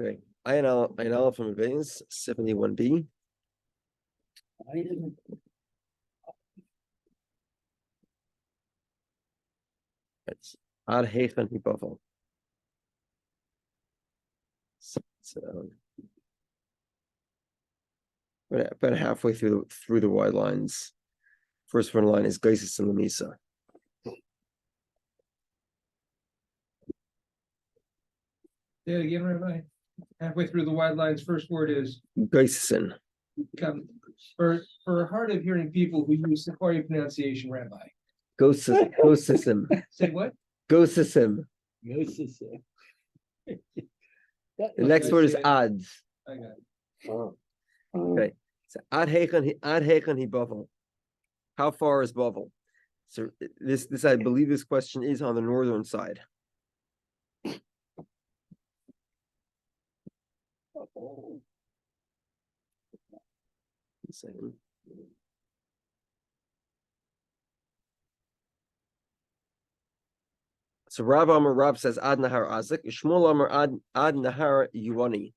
Okay. Ayin Aleph from Avens 71b. It's Ad Heichen Hibafel. So about halfway through the wide lines. First one line is Geisis and Lamisa. Yeah, again, Rabbi. Halfway through the wide lines, first word is Geisisin. For hard of hearing people who use Safari pronunciation, Rabbi. Gosisim. Say what? Gosisim. The next word is Ad. I got it. Oh. Okay. So Ad Heichen Hibafel. How far is Bavel? So this I believe this question is on the northern side. So Rav says Ad Nahar Azik. Shmuel Amar Ad Nahar Yuani.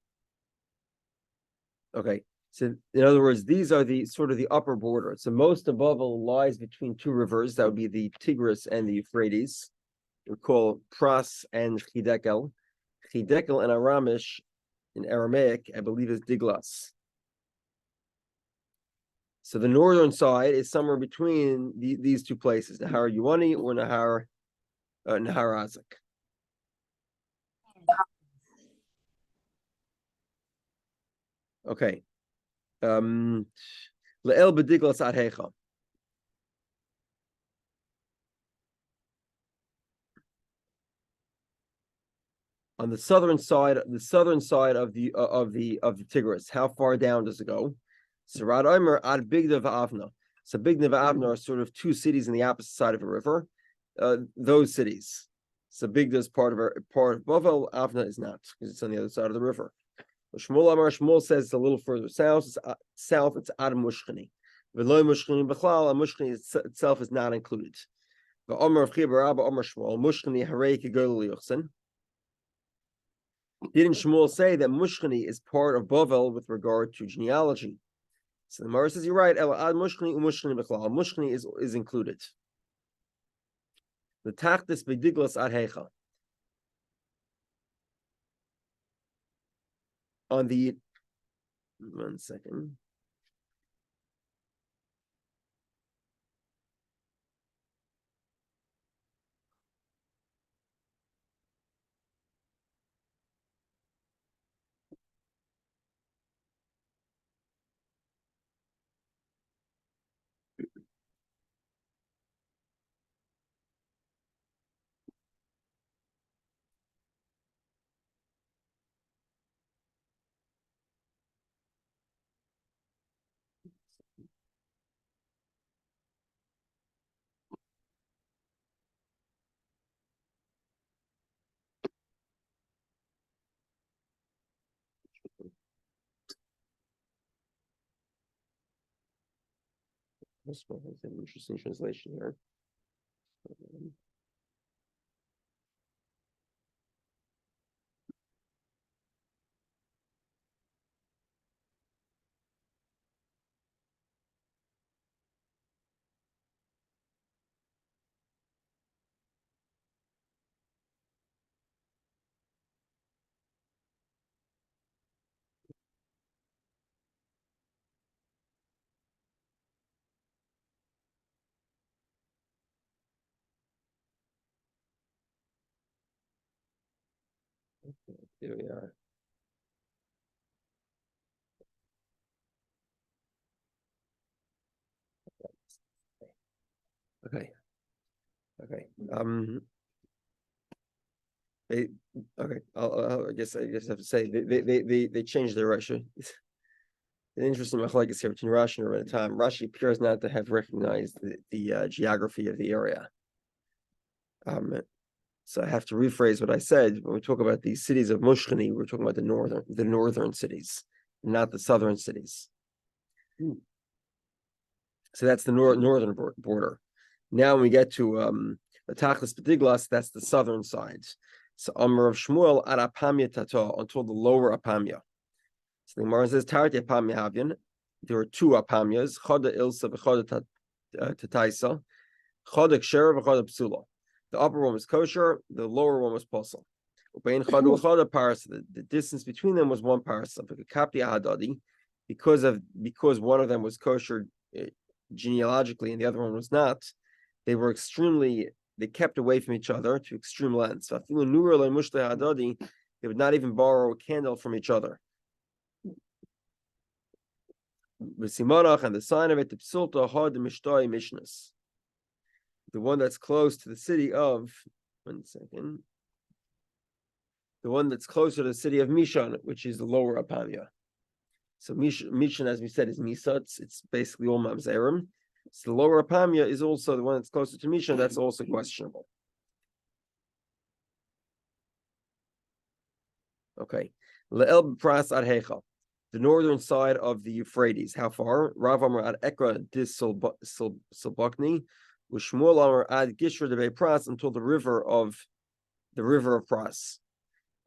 Okay. So in other words, these are the sort of the upper border. So most of Bavel lies between two rivers. That would be the Tigris and the Euphrates. We call Pras and Chidekel. Chidekel and Aramish in Aramaic, I believe, is Diglas. So the northern side is somewhere between these two places, Nahar Yuani or Nahar Azik. Okay. Le'el B'diglas Ad Heicha. On the southern side of the Tigris, how far down does it go? Sarad Omer Ad Bigda V'Avna. So Bigda V'Avna are sort of two cities on the opposite side of a river. Those cities. So Bigda is part of Bavel. Avna is not because it's on the other side of the river. Shmuel says it's a little further south. It's Ad Mushchini. V'Lo Mushchini B'Chlal. Mushchini itself is not included. V'Omer of Chibar Abba Omer Shmuel Mushchini Harei Kigol Liuchsen. Didn't Shmuel say that Mushchini is part of Bavel with regard to genealogy? So the Gemara says you're right. Mushchini is included. The Tachtis B'Diglas Ad Heicha. On the 1 second. This one has an interesting translation here. Here we are. Okay. I guess I have to say they changed their Rashi. An interesting machlokes here between Rashi and Rebbe Tam. Rashi appears not to have recognized the geography of the area. So I have to rephrase what I said. When we talk about the cities of Mushchini, we're talking about the northern cities, not the southern cities. So that's the northern border. Now when we get to the Tachlis B'Diglas, that's the southern side. So Amr of Shmuel at Apamya Tata until the lower Apamya. So the Gemara says Tarti Apamya Havyan. There were two Apamyas, Choda Ilsa v'Choda Tataisa, Choda Ksher v'Choda Psula. The upper one was kosher, the lower one was posel. The distance between them was one parsa. Because one of them was kosher genealogically and the other one was not, they kept away from each other to extreme lengths. They would not even borrow a candle from each other. And the sign of it, the one that's close to the city of, the one that's closer to the city of Mishan, which is the lower Apamya. So Mishan, as we said, is Misa. It's basically all Mamzerim. So the lower Apamya is also the one that's closer to Mishan. That's also questionable. Okay. Le'el Pras ad Hecha, the northern side of the Euphrates. How far? Rav Amar ad Ekra dis Silbakni, Ushmuel Amar ad Gishra de Pras until the river of Pras.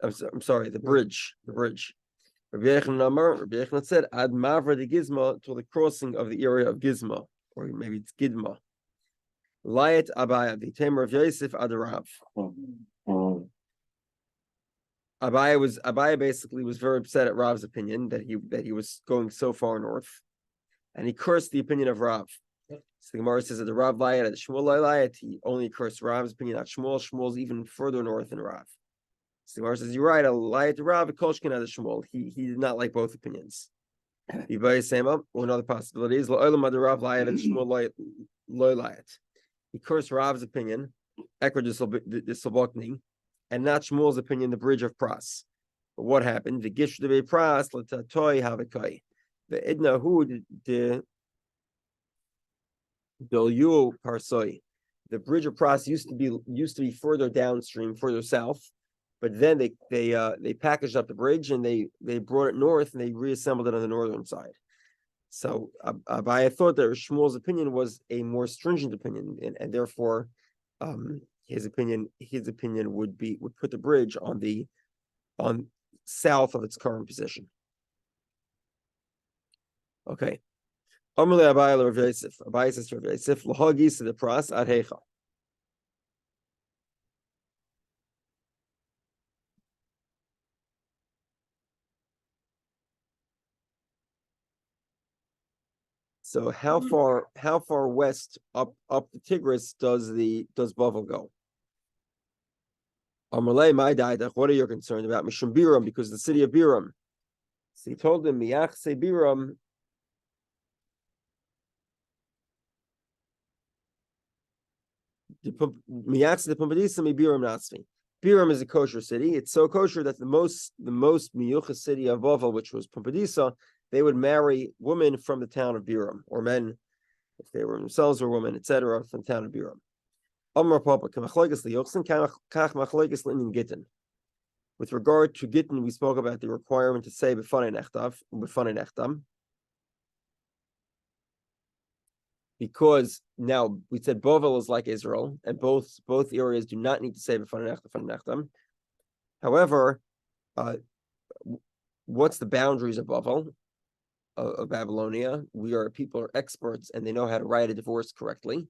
I'm sorry, the bridge. Rabbi Yochanan said, Ad Mavra de Gizma, till the crossing of the area of Gizma, or maybe it's Gidma. Layet Abaya, the Tamer of Yosef ad Rav. Abaya basically was very upset at Rav's opinion that he was going so far north, and he cursed the opinion of Rav. So the Gemara says that the Rav Layet and the Shmuel Layet, he only cursed Rav's opinion, not Shmuel. Shmuel's even further north than Rav. So the Gemara says, you're right, I'll lie to Rav, Kolshkin at the Shmuel. He did not like both opinions. Or another possibility is he cursed Rav's opinion, Ekra de Sobokni, and not Shmuel's opinion, the bridge of Pras. But what happened? The Gish de Pras, Latatoy Havikai. The Idna Hu de Dolyu Parsoi. The bridge of Pras used to be further downstream, further south. But then they packaged up the bridge and they brought it north and they reassembled it on the northern side. So Abaya thought that Shmuel's opinion was a more stringent opinion, and therefore his opinion would put the bridge on south of its current position. Okay. Amalei Abaya Rav Yosef. Abaya says to Rav Yosef, L'hagis to the pras ad hecha. So how far west up the Tigris does Bavel go? Amalei my daidach, what are you concerned about? Mishum Biram, because the city of Biram. So he told him, Miyach se Biram. Miyach the Pumbedisa mi Biram Nasvi. Biram is a kosher city. It's so kosher that the most miyucha city of Bavel, which was Pumbedisa, they would marry women from the town of Biram, or men, if they were themselves or women, etc., from the town of Biram. With regard to gittin, we spoke about the requirement to say b'fanei nechtam, because now we said Bavel is like Israel, and both areas do not need to say b'fanei nechtam. However, what's the boundaries of Bavel? Of Babylonia? People are experts and they know how to write a divorce correctly.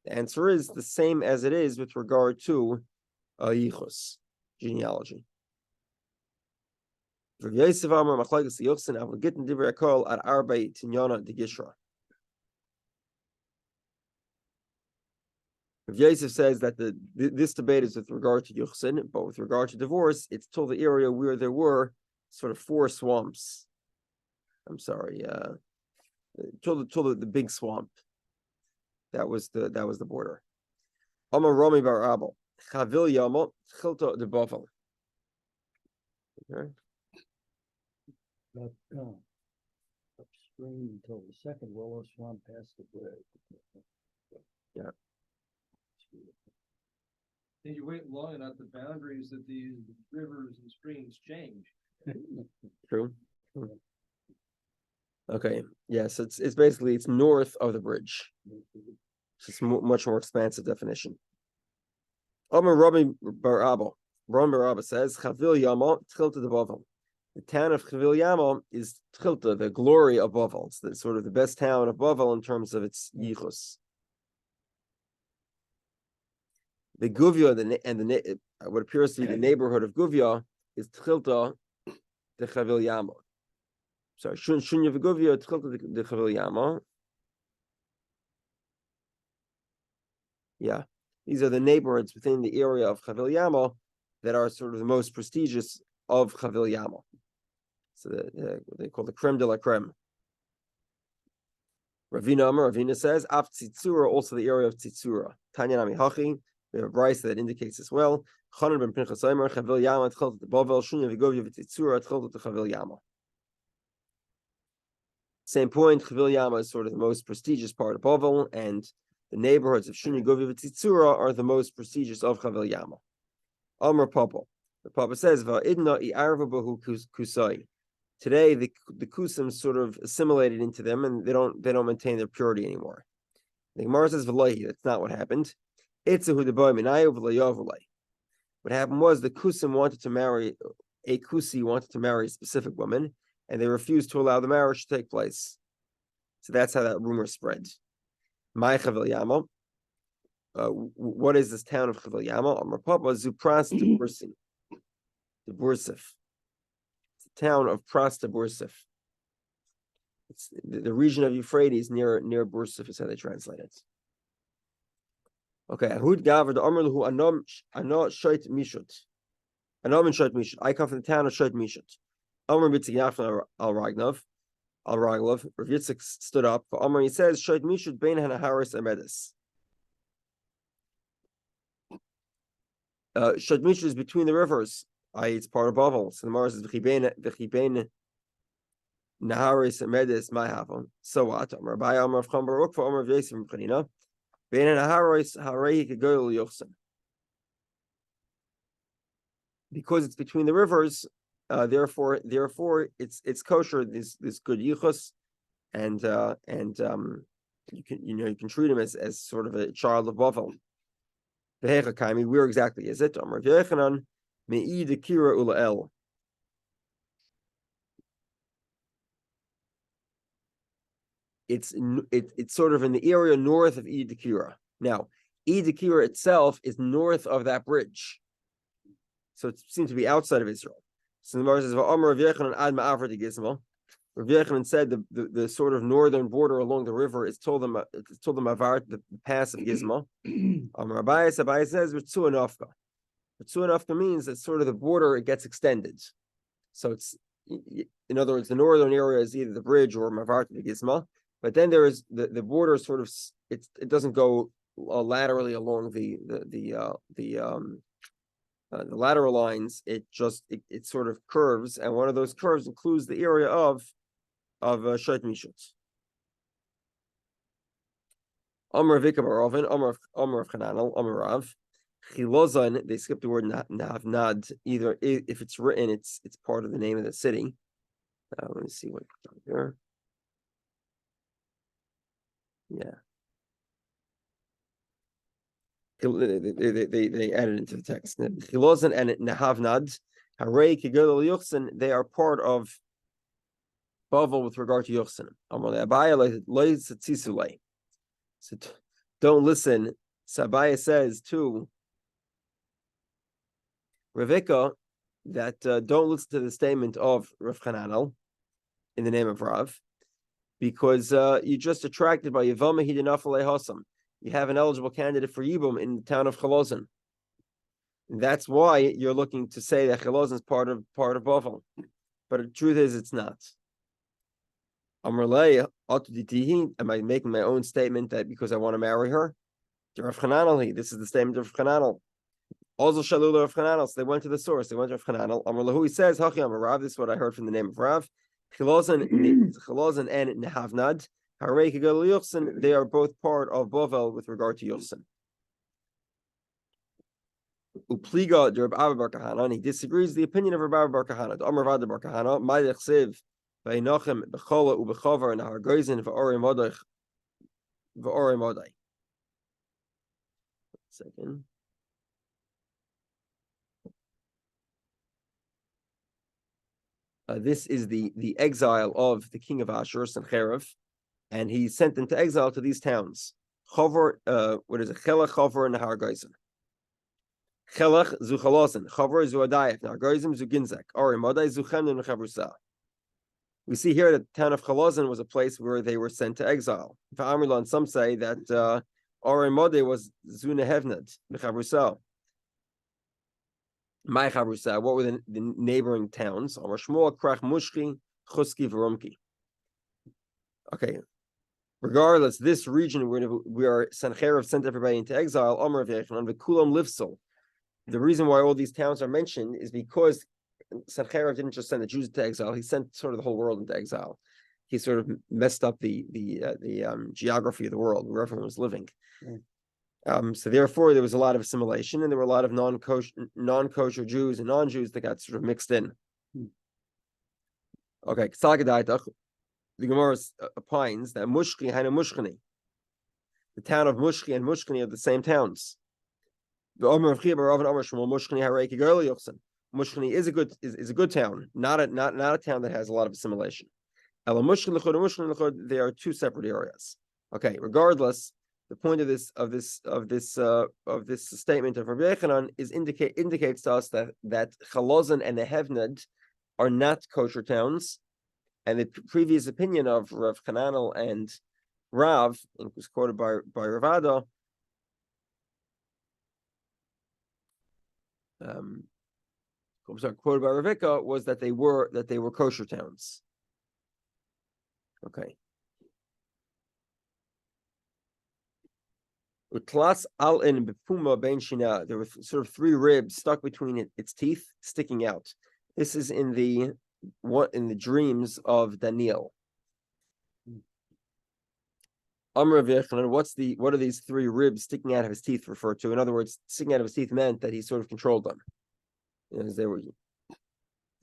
The answer is the same as it is with regard to yichus, genealogy. Rav Yosef Amar machlokes Yochsin avol gittin divrei kol ad arbei tinyana de gishra. Rav Yosef says that this debate is with regard to Yochsin, but with regard to divorce, it's till the area where there were sort of 4 swamps. I'm sorry, till the big swamp. That was the border. Amar Rami bar Abel, Chavil Yama, Chilta de Bavel. Okay. Upstream until the second willow swamp past the bridge. Yeah. And you wait long enough, the boundaries of these rivers and streams change. True. Okay. Yes, it's basically north of the bridge. It's much more expansive definition. Amar Rabbi bar Abel, Ron Barabba says, Chavil Yama, Tchilta de Bavel. The town of Chavil Yama is Tchilta, the glory of Bavel. It's the, sort of the best town of Bavel in terms of its yichus. The Guvia, what appears to be the neighborhood of Guvia, is Tchilta de Chavil Yama. Sorry, Shunya V'Guvia, Tchilta de Chavil Yama. Yeah, these are the neighborhoods within the area of Chavil Yama that are sort of the most prestigious of Chavil Yama. So they call the creme de la creme. Ravina says, Af Tzitzura, also the area of Tzitzura. Tanya Nami Hachi, we have a brisa that indicates as well. Chanan ben Pinchas Omer, Chavil Yama, Tchilta de Bavel, Shunya V'Govya V'Tzitzura, Tchilta de Chavil Yama. Same point, Chavil Yama is sort of the most prestigious part of Bavel, and the neighborhoods of Shunya Govya V'Tzitzura are the most prestigious of Chavil Yama. Amar Papa. The Papa says, Va'idna i'arva bahu kusai. Today, the kusim sort of assimilated into them, and they don't maintain their purity anymore. The Gemara says, V'lahi, that's not what happened. Itzahu debay minayu v'layavulay. What happened was the kusim wanted to marry a specific woman, and they refused to allow the marriage to take place. So that's how that rumor spread. My Chavil Yama. What is this town of Chavil Yama? Amar Papa Zupras de Bursif. It's the town of Pras de Bursif. It's the region of Euphrates near Bursif is how they translate it. Okay, Ahud Gavard Amr Lahu Anam Shoit Mishut. Anam and Shoit Mishut. I come from the town of Shoit Mishut. Amr B'Tziyafna al Raglov. Rav Yitzchak stood up. For Amr, he says, Shoit Mishut Bein Hanaharis Amedis. Shoit Mishut is between the rivers, i.e., it's part of Bavel. So the Gemara says, V'chibein Naharis Amedis Ma'havon. So what? Amr Abai Amr of Cham Baruch for Amr of Yosef M'chanina. Bein Hanaharis Harei Kegoyel Yochsen. Because it's between the rivers, therefore, it's kosher. This good yichus, and you can treat him as sort of a child of Bavel. Where exactly is it? It's sort of in the area north of Idikira. Now, Idikira itself is north of that bridge, so it seems to be outside of Israel. So the Gemara says, "Va'amar Rav Yechanan ad ma'avar de Gizmo." Rav Yechanan said the sort of northern border along the river is told them avar the pass of Gizmo. Amar Abai says Ritzu Nafka. Ritzu Nafka means that sort of the border it gets extended. So it's, in other words, the northern area is either the bridge or mavar de Gizmo. But then there is the border sort of it doesn't go laterally along the lateral lines. It sort of curves, and one of those curves includes the area of Shoit Mishut. Amar Vika Barovin, Amar of Chananel, Amar Rav. Chilozan, they skip the word navnad. Either if it's written, it's part of the name of the city. Let me see what here. Yeah. They added into the text. Chilozan and Nahavnad, Harei Kigol Yochsen, they are part of Bavel with regard to Yochsen. So don't listen. Sabaya says to Ravika that don't listen to the statement of Rav Chananel in the name of Rav, because you're just attracted by Yavama Hidinafalei Hasam. You have an eligible candidate for Yibum in the town of Chalozin. And that's why you're looking to say that Chalozin is part of Bavel. But the truth is, it's not. Amrlei, am I making my own statement that because I want to marry her? This is the statement of Chananel. Also Shalula of Chananel. So they went to the source. They went to Chananel. Amrlahu, he says, Hachi Amar Rav. This is what I heard from the name of Rav. Chalozin and Nehavnad. Harei Kigol Yochsen, they are both part of Bavel with regard to Yochsen. Upliga Reb Abba Bar Kahana, and he disagrees the opinion of Reb Abba Bar Kahana. Amar Vada Bar Kahana, Ma'ilech Siv, V'Einochem B'Chola U'B'Chovar and Har Goizin V'Orei Modai. Second. This is the exile of the king of Ashur, Sennacherib, and he sent them to exile to these towns. Chavor, what is it? Chelach, Chavor, and Har Geizim. Chelach zu Chalosin, Chavor zu Adayef, Har Geizim zu Ginzek, Or Modai zu Chemden and Chavrusa. We see here that the town of Chalazin was a place where they were sent to exile. And some say that Or Modai was Zuna Hevned, the Chavrusa. My Chavrusa, what were the neighboring towns? Amar Shmuel, Krach Mushki, Chuski, Verumki. Okay. Regardless, this region where Sennacherib sent everybody into exile, Amar V'Yechon, V'Kulam Livsel. The reason why all these towns are mentioned is because Sennacherib didn't just send the Jews to exile; he sent sort of the whole world into exile. He sort of messed up the geography of the world where everyone was living. So therefore, there was a lot of assimilation, and there were a lot of non-kosher Jews and non-Jews that got sort of mixed in. Okay, the Gemara opines that Mushki and Mushkani, the town of Mushki and Mushkani are the same towns. The Omer of Chibar of Omer Mushkani Hareki Gerli Yochsen. Mushkani is a good town, not a town that has a lot of assimilation. Ela Mushkani Lechod and Mushkani Lechod, they are two separate areas. Okay, regardless, the point of this statement of Rabbi Yechanan is indicates to us that Chalazin and Nehevned are not kosher towns. And the previous opinion of Rav Hananel and Rav, and it was quoted by Ravada, quoted by Ravika, was that they were kosher towns. Okay. Utlas al in bepuma ben shina. There were sort of three ribs stuck between its teeth, sticking out. This is in the dreams of Daniel. Amr V'Yechon, what are these three ribs sticking out of his teeth referred to? In other words, sticking out of his teeth meant that he sort of controlled them. As they were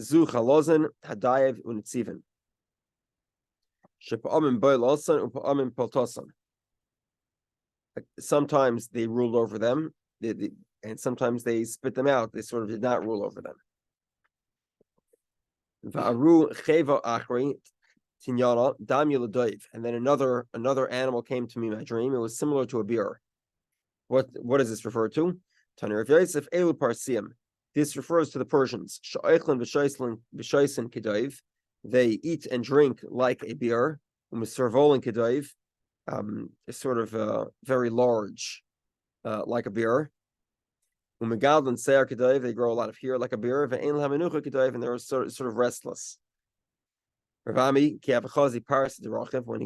Zu Chalozin, Hadayev, Unitzivan. Shepa'amim Boilosan, Upa'amim Poltosan. Sometimes they ruled over them, and sometimes they spit them out. They sort of did not rule over them. Va'aru cheva achri tinyana dam yuladoiv, and then another animal came to me in my dream. It was similar to a beer. What does this refer to? Tanir Yosef elu parsiim. This refers to the Persians. Sha'eichlin v'shaisin kedaiv. They eat and drink like a beer. U'meservolin kedaiv, is sort of very large, like a beer. Umegadlin seir kedaiv, they grow a lot of hair like a beer. Ve'en l'hamenucha kedaiv, and they're sort of restless. Ravami kiavachazi paras derachiv, when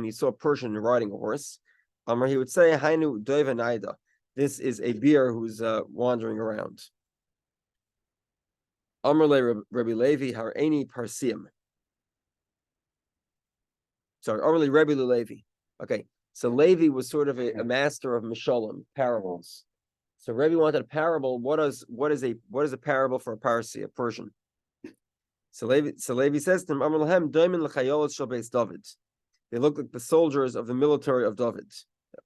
he saw a Persian riding a horse, he would say, Hainu doiva naida. This is a beer who's wandering around. Amrle Rabbi Levi har'eni parsiim. Sorry, Amrle Rabbi Levi. Okay, so Levi was sort of a master of mishalim, parables. So Rebbe wanted a parable. What is a parable for a Parsi, a Persian? So Levi says to him, Amar lahem doimin l'chayolot shel beis David. They look like the soldiers of the military of David,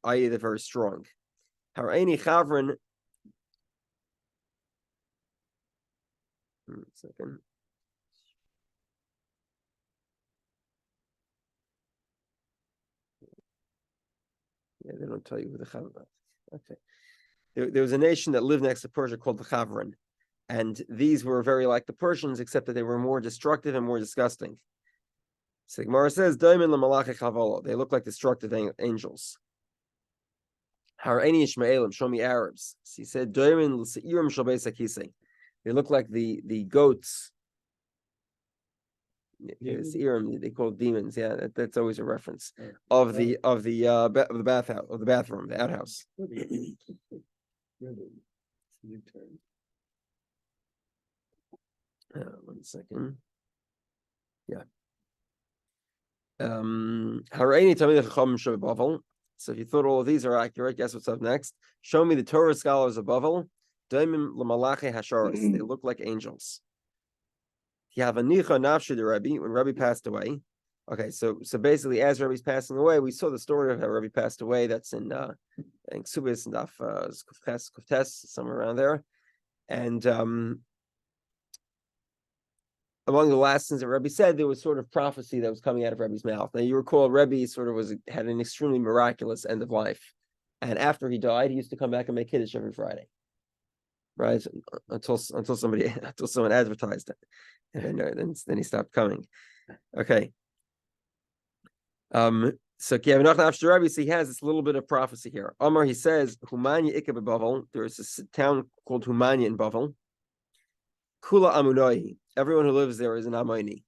i.e., they're very strong. Har'eni chavrin. Second. Yeah, they don't tell you who the chavrin is. Okay. There was a nation that lived next to Persia called the Chavrin, and these were very like the Persians, except that they were more destructive and more disgusting. So Gemara says, "Daimin l'malachei chavala." They look like destructive angels. Har'eni Ishmaelim, show me Arabs. So he said, "Daimin l'seirim shel beis hakisei." They look like the goats. Seirim, they call demons. Yeah, that's always a reference of the bathroom, the outhouse. One second. Yeah. So if you thought all of these are accurate, guess what's up next? Show me the Torah scholars of Bavel. They look like angels. When Rabbi passed away. Okay, so basically, as Rabbi's passing away, we saw the story of how Rabbi passed away. That's in Ksubis and Daf Kuftes, somewhere around there. And among the last things that Rebbe said, there was sort of prophecy that was coming out of Rebbe's mouth. Now you recall Rebbe sort of had an extremely miraculous end of life, and after he died, he used to come back and make Kiddush every Friday, right? Until someone advertised it, and then he stopped coming. Okay. So he has this little bit of prophecy here. Omar, he says, Humanya Ika Bavel. There is a town called Humanya in Bavel. Kula Amunoi. Everyone who lives there is an Amoni.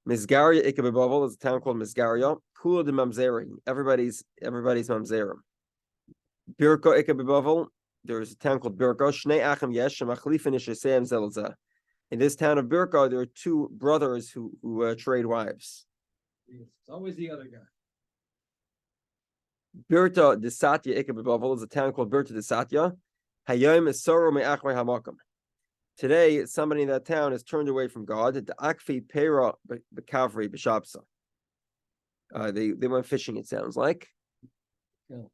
Mizgaria Ika Bavel is a town called Mizgaria. Kula de Mamzeri. Everybody's Mamzerim. Birko Ika Bavel. There is a town called Birko. Shnei Achim Yesh Machlifin Ishesem Zelza. In this town of Birko, there are two brothers who trade wives. It's always the other guy. Birta de Satya Ikabavel is a town called Birta de Satya. Hayom is Soro Me'achmei Hamakam. Today, somebody in that town is turned away from God. The Akfi Pera Bekavri Bishapsa. They went fishing, it sounds like. Yeah.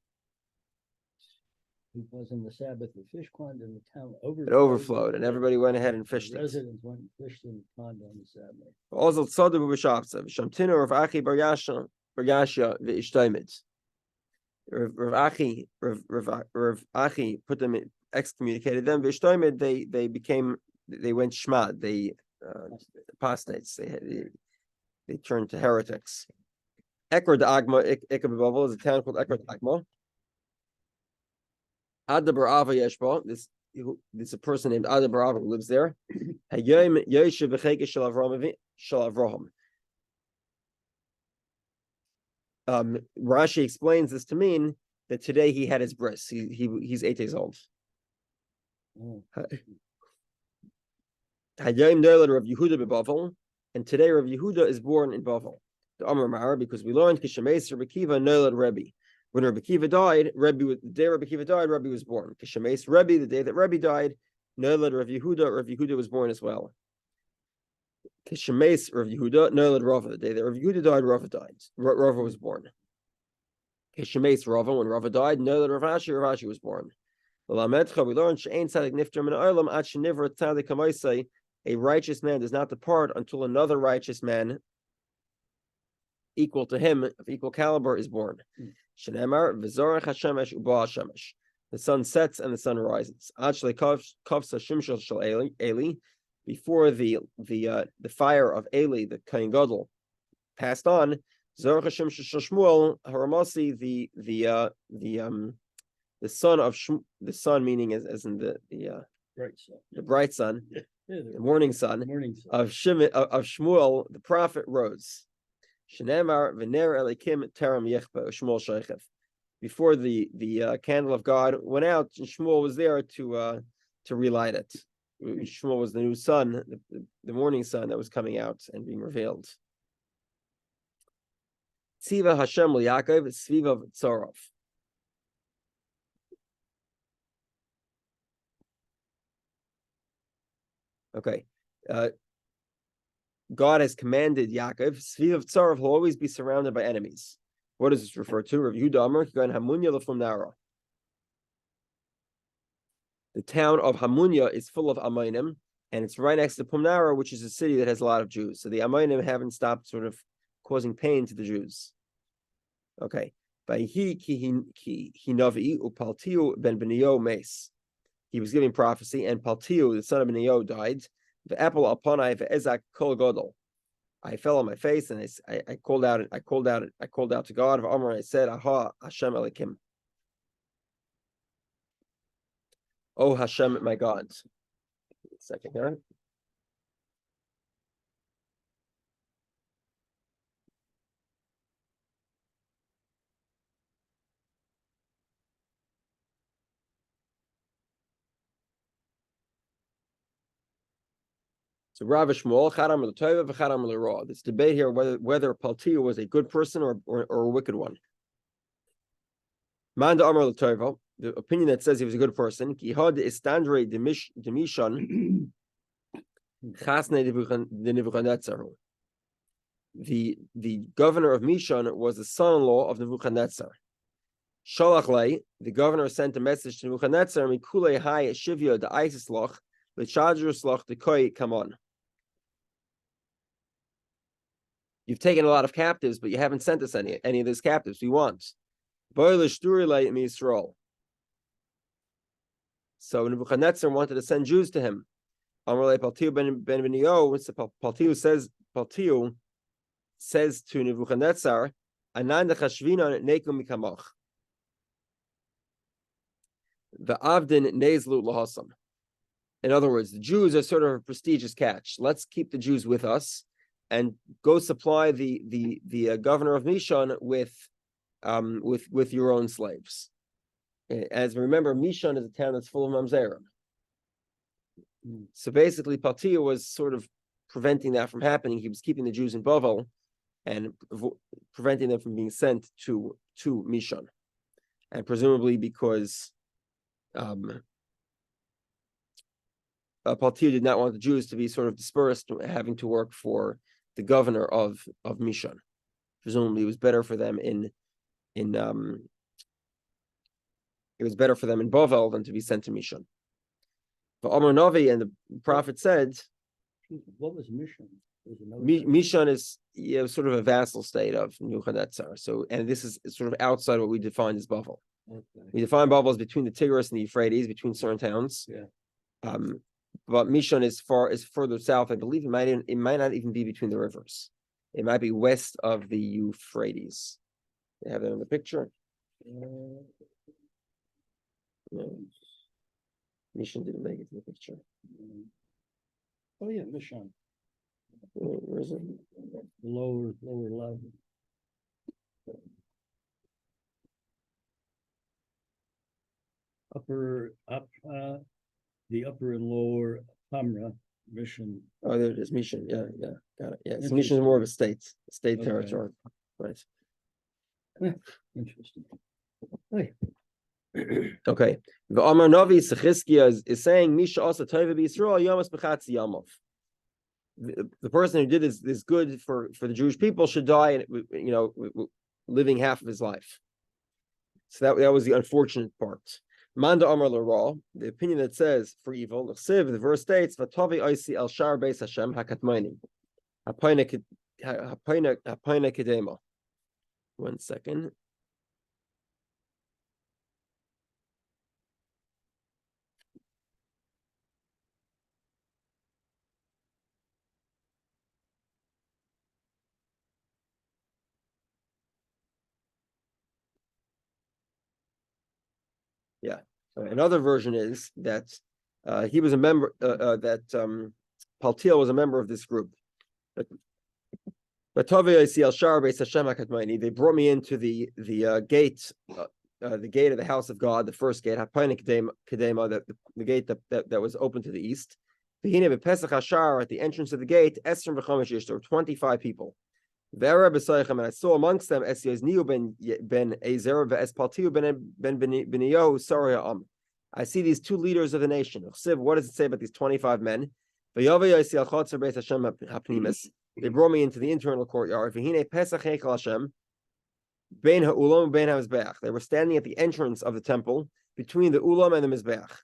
It was in the Sabbath, the fish pond in the town overflowed. It overflowed, and everybody went ahead and fished it. Residents went and fished in the pond on the Sabbath. Also, Tzadabu Bishapsa. Vishamtinu Rav Achi Bar Yasha Ve'ishtaimid. Rav Achi put them excommunicated them. V'ishtoimed, they went shmad. They apostates. They turned to heretics. Ekor de Agma Ikabavel is a town called Ekor de Agma. Adabar Ava Yeshba. This is a person named Adabar Ava who lives there. Hayom Yoshev V'cheke Shel Avraham. Rashi explains this to mean that today he had his bris. He's 8 days old. Hayom Noelad Rav Yehudah beBavel, and today Rav Yehudah is born in Bavel. The Amar Mar, because we learned Kishameis Rabbi Kiva Noelad Rebbe. When Rabbi Kiva died, the day Rabbi Kiva died, Rebbe was born. Kishameis Rebbe, the day that Rebbe died, Noelad Rav Yehudah was born as well. Kishameis Rav Yehudah, Noelad Rava, the day that Rav Yehudah died, Rava died. Rava was born. Kishameis Rava, when Rava died, Noelad Ravashi was born. We learned She'ein Tzadik Nifter Min Ha'olam Ad Shenivra Tzadik Kamaisei. A righteous man does not depart until another righteous man equal to him, of equal caliber, is born. Shenemar V'zorach Hashemesh Uba Hashemesh. The sun sets and the sun rises. Ad Shlei Kavsa Shimshel Shel Eli. Before the fire of Eli, the Kohen Gadol, passed on, Zorach Hashem Shmuel Haramasi, the son of the sun, meaning as in the bright sun, the morning sun of Shmuel, the prophet, rose. Shenemar V'ner Elikim Teram Yechba Shmuel Sheichev. Before the candle of God went out, and Shmuel was there to relight it. Shmuel was the new sun, the morning sun that was coming out and being revealed. Tziva Hashem Yaakov Svivav Tzarov. Okay. God has commanded Yaakov, Svivav Tzarov will always be surrounded by enemies. What does this refer to? Rav Yehudah Amar, Hamunya Lefum Nara. The town of Hamunya is full of Amonim, and it's right next to Pumnara, which is a city that has a lot of Jews. So the Amonim haven't stopped sort of causing pain to the Jews. Okay. He was giving prophecy, and Paltiu, the son of Benio, died. The apple Alponai ve'ezak kol godol. I fell on my face and I called out to God. Amar, I said, Aha, Hashem Elikim. Oh Hashem, my God. Second here. So Rav Shmuel, Chadam l'Tova v'Chadam l'Ra. This debate here whether Paltiya was a good person or a wicked one. Manda Amar l'Tova, the opinion that says he was a good person. Ki had istandre demishan chasne de Nebuchadnezzar. The governor of Mishan was the son-in-law of Nebuchadnezzar. Shalach lei, the governor sent a message to Nebuchadnezzar. Mikule hai shivya the Isis loch, the Chadru sloch the koi come on. You've taken a lot of captives, but you haven't sent us any of those captives we want. So Nebuchadnezzar wanted to send Jews to him. Paltiel says to Nebuchadnezzar, the Avdin Nezlu Lahasam. In other words, the Jews are sort of a prestigious catch. Let's keep the Jews with us and go supply the governor of Mishon with your own slaves. As remember, Mishon is a town that's full of mamzerim. So basically, Paltiel was sort of preventing that from happening. He was keeping the Jews in Bavel and preventing them from being sent to Mishon, and presumably because Paltiel did not want the Jews to be sort of dispersed, having to work for the governor of Mishon. Presumably, it was better for them in Bavel than to be sent to Mishon. But Amar Navi and the prophet said, What was Mishon? Mishon is sort of a vassal state of Nebuchadnezzar. So, and this is sort of outside what we define as Bavel. Okay. We define Bavel as between the Tigris and the Euphrates, between certain towns. Yeah. But Mishon is further south. I believe it might not even be between the rivers. It might be west of the Euphrates. They have that in the picture. No. Mishon didn't make it to the picture. Oh yeah, Mishon. Where is it? Lower level. The upper and lower Hamra Mishon. Oh, there it is. Mishon. Yeah, got it. Yeah, so Mishon is more of a state Okay. territory. Right. Interesting. Hey. Okay. The Amar Navi Sechizkiah is saying Misha also Tova B'Yisrael Yomas B'Chatzi Yamov. The person who did this good for the Jewish people should die, living half of his life. So that was the unfortunate part. Manda Amar L'Ra, the opinion that says for evil, the verse states, "V'tavi Oisi El Shar Beis Hashem Hakatmainim, Hapayna Kedema." 1 second. Yeah. Another version is that he was a member. That Paltiel was a member of this group. They brought me into the gate, the gate of the house of God, the first gate, the gate that was open to the east. At the entrance of the gate, there were 25 people. And I saw amongst them ben Ezer ben I see these two leaders of the nation. What does it say about these 25 men? They brought me into the internal courtyard. They were standing at the entrance of the temple between the ulam and the mizbeach.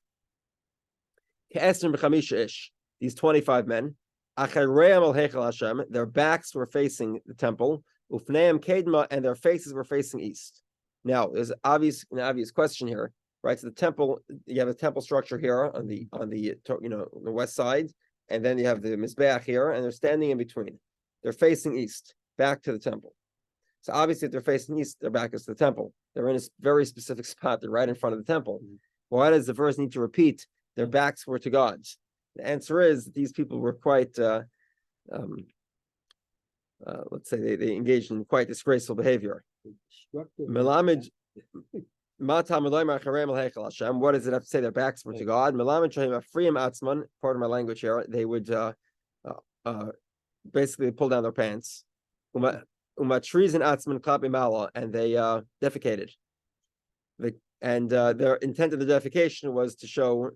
These 25 men. Their backs were facing the temple, and their faces were facing east. Now, there's an obvious question here, right? So the temple, you have a temple structure here on the west side, and then you have the mizbeach here, and they're standing in between. They're facing east, back to the temple. So obviously, if they're facing east, their back is to the temple. They're in a very specific spot. They're right in front of the temple. Why does the verse need to repeat? Their backs were to God. The answer is that these people were quite, let's say they engaged in quite disgraceful behavior. What does it have to say? Their backs were to God. Part of my language here, they would basically pull down their pants. And they defecated. And their intent of the defecation was to show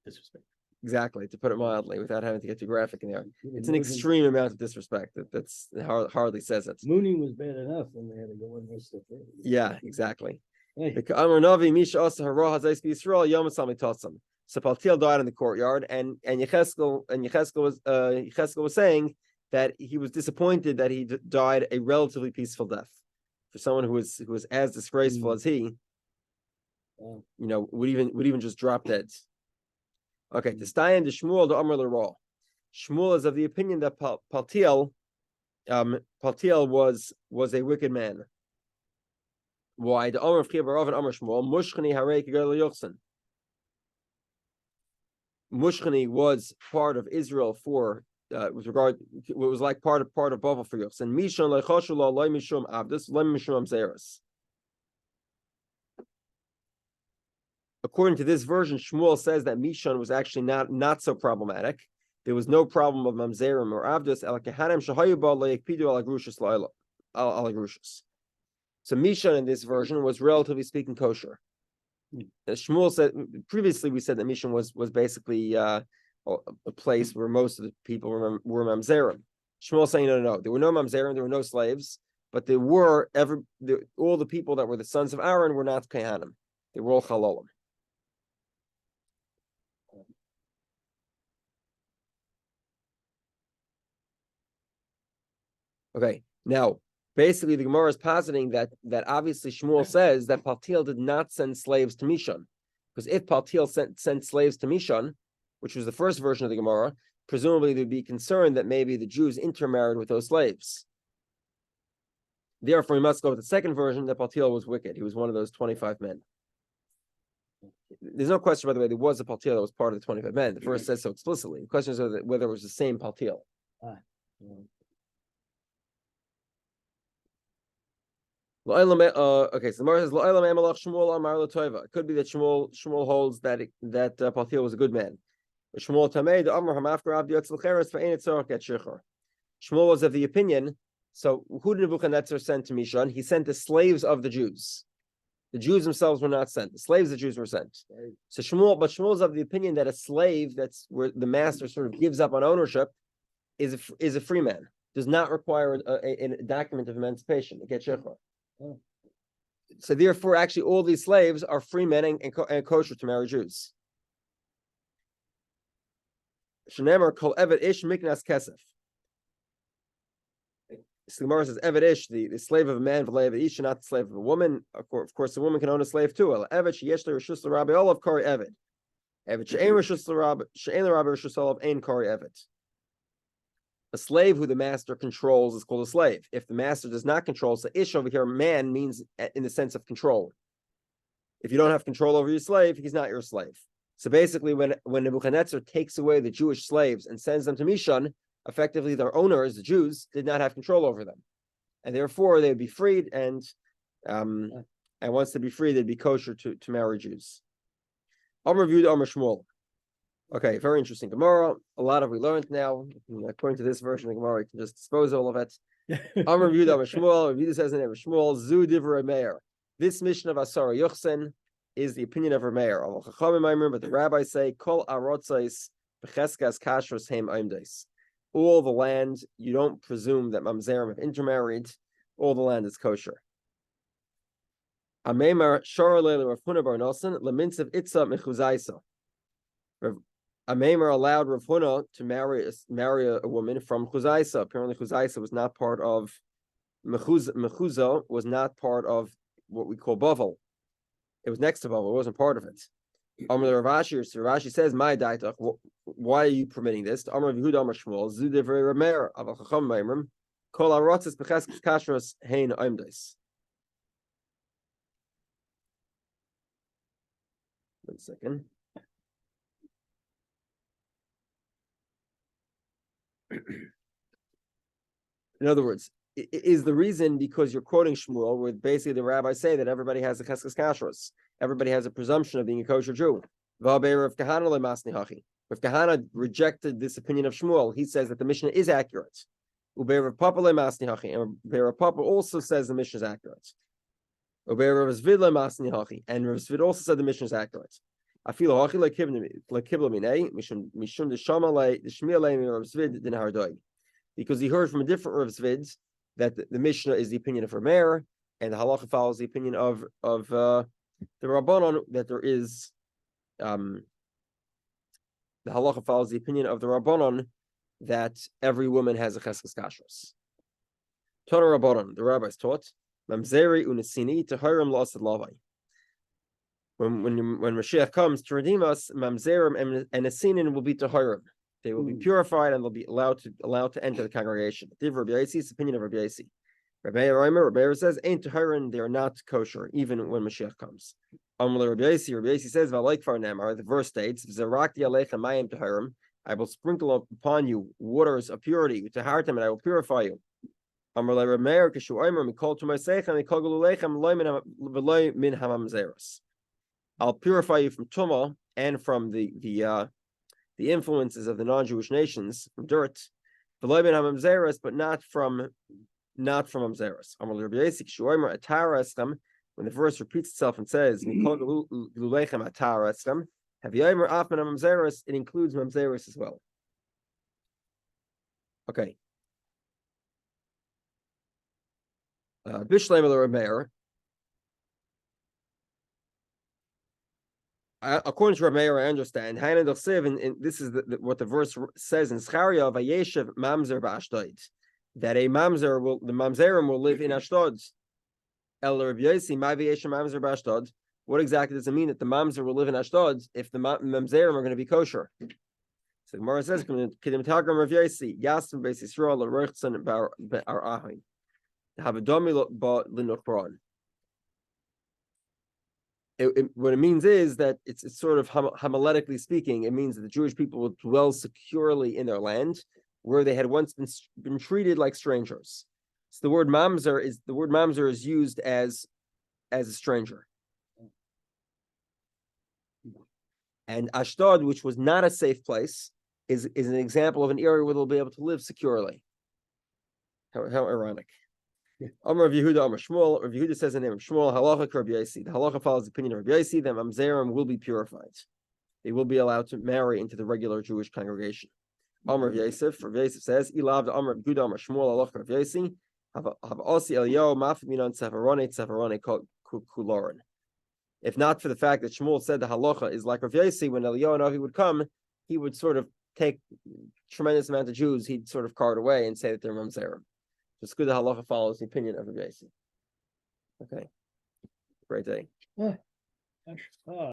disrespect. Exactly, to put it mildly, without having to get too graphic in there. It's an extreme amount of disrespect. That's hardly says it. Mooning was bad enough when they had to go in this stuff. Yeah, exactly. Hey. So Paltiel died in the courtyard, and Yecheskel was saying that he was disappointed that he died a relatively peaceful death. For someone who was as disgraceful as he, would even just drop dead. Okay, to Stayan the Shmuel the Amr L'Ra. Shmuel is of the opinion that Paltiel was a wicked man. Why? The Amr of Chibarov and Amr Shmuel Mushchani Harei Kigal Yochsen. Mushchani was part of Israel for with regard, it was like part of Bavel for Yochsen. Mishon Leichoshula Loi Mishum Abdus Loi Mishum Zeres. According to this version, Shmuel says that Mishon was actually not so problematic. There was no problem of Mamzerim or Abdus. So Mishon in this version was relatively speaking kosher. As Shmuel said previously, we said that Mishon was basically a place where most of the people were Mamzerim. Shmuel saying no, there were no Mamzerim, there were no slaves, but there were all the people that were the sons of Aaron were not Kehanim. They were all Chalolim. Okay, now basically the Gemara is positing that obviously Shmuel says that Paltiel did not send slaves to Mishon, because if Paltiel sent slaves to Mishon, which was the first version of the Gemara, presumably they'd be concerned that maybe the Jews intermarried with those slaves. Therefore, we must go with the second version that Paltiel was wicked. He was one of those 25 men. There's no question, by the way, there was a Paltiel that was part of the 25 men. The verse says so explicitly. The question is whether it was the same Paltiel. Okay, so the Gemara says, it could be that Shmuel holds that Paltiel was a good man. Shmuel was of the opinion, so who did Nebuchadnezzar send to Mishon? He sent the slaves of the Jews. The Jews themselves were not sent. The slaves of the Jews were sent. So Shmuel is of the opinion that a slave that's where the master sort of gives up on ownership is a free man. Does not require a document of emancipation to get shechor. So therefore, actually, all these slaves are free men and kosher to marry Jews. Shenemar kol eved ish miknas kesef. The Gemara says eved ish, the slave of a man, v'le eved ish, not the slave of a woman. Of course, a woman can own a slave too. Eved sheyesh l'reshus l'rabi olav kari eved. Eved she'ein reshus l'rabi reshus olav ein kari eved. A slave who the master controls is called a slave. If the master does not control, so ish over here, man means in the sense of control. If you don't have control over your slave, he's not your slave. So basically, when Nebuchadnezzar takes away the Jewish slaves and sends them to Mishon, effectively their owners, the Jews, did not have control over them. And therefore they would be freed, and once they'd be free, they'd be kosher to marry Jews. Amr viewed Amr Shmuel. Okay, very interesting Gemara. A lot of we learned now. According to this version of the Gemara, you can just dispose of all of it. Amr viewed Amr Shmuel. Rabbi Yehudah says in Amr Shmuel, Zu divrei Meir. This mission of Asara Yochsen is the opinion of Meir. But the rabbis say, Kol arotzais b'cheskas kashrus heim oimdes. All the land, you don't presume that mamzerim have intermarried. All the land is kosher. Ameimar shara leila Rav Huna bar Nosson leminsav itza mechuzaisa. Ameimar allowed Rav Huna to marry a woman from Chuzaisa. Apparently, Chuzaisa was not part of Mechuza was not part of what we call Bavel. It was next to Bavel. It wasn't part of it. Amar Rashi says, "My daitach. Why are you permitting this?" Amar Yehudah Amar Shmuel Zudivrei Rameir Aval Chacham Maimrim Kol Arotzes Becheskes Kashrus Hein Oimdes. 1 second. In other words, is the reason because you're quoting Shmuel, where basically the rabbis say that everybody has a cheskes kashrus, everybody has a presumption of being a kosher Jew. Rav Kahana rejected this opinion of Shmuel. He says that the Mishnah is accurate. And Rav Papa also says the Mishnah is accurate. And Rav Zvid also said the Mishnah is accurate. Because he heard from a different Rav Zvid that the Mishnah is the opinion of Rameir, and the halacha follows the opinion of the Rabbanon, that there is the halacha follows the opinion of the Rabbanon that every woman has a cheskes kashrus. Tana Rabbanon, the rabbis taught, Mamzeri unesini tehirim la'asad lavai. When Mashiach comes to redeem us, Mamzerim and Esinin will be tehirim. They will be purified and they'll be allowed to enter the congregation. Div Rabbi Yossi, opinion of Rabbi Yossi. Rabbi says, ain't tehirim, they are not kosher, even when Mashiach comes. Rabbi Yossi says, V'alaik far nemar, the verse states, V'zerakti alecha mayim tehirim, I will sprinkle upon you waters of purity, tehartem, and I will purify you. I'll purify you from tumah and from the influences of the non-Jewish nations, from dirt, but not from mamzeros. When the verse repeats itself and says, it includes mamzeros as well. Okay. Bishleim Rameir. According to Rameir, I understand. And this is what the verse says in Zechariah, Vayeshev Mamzer b'Ashdod, that the Mamzerim will live in Ashdod. El Rabbi Yossi, my Vayeshev Mamzer b'Ashdod. What exactly does it mean that the Mamzer will live in Ashdod if the Mamzerim are going to be kosher? So the Gemara says, Kidim Tagram Rabbi Yossi, Yasm Beis Yisrael L'Rochtzon Bar Ahain. What it means is that it's sort of homiletically speaking, it means that the Jewish people will dwell securely in their land where they had once been treated like strangers. So the word mamzer is used as a stranger. And Ashdod, which was not a safe place, is an example of an area where they'll be able to live securely. How ironic. Amar Rabbi Yehudah, Amar Shmuel. Rabbi Yehudah says in the name of Shmuel, Halacha Rabbi Yossi. The halacha follows the opinion of Rabbi Yossi that mamzerim will be purified. They will be allowed to marry into the regular Jewish congregation. Amar Rabbi Yosef. Rabbi Yosef says, Ilav the Amar Yehudah, Amar Shmuel, Halacha Rabbi Yossi. Have Osi Eliyahu Mafminon Tzavarone Kulorin. If not for the fact that Shmuel said the halacha is like Rabbi Yossi, when Eliyahu Navi would come, he would sort of take tremendous amount of Jews, he'd sort of cart away and say that they're mamzerim. It's good the halacha follows the opinion of Rabbi Yossi. Okay. Great day.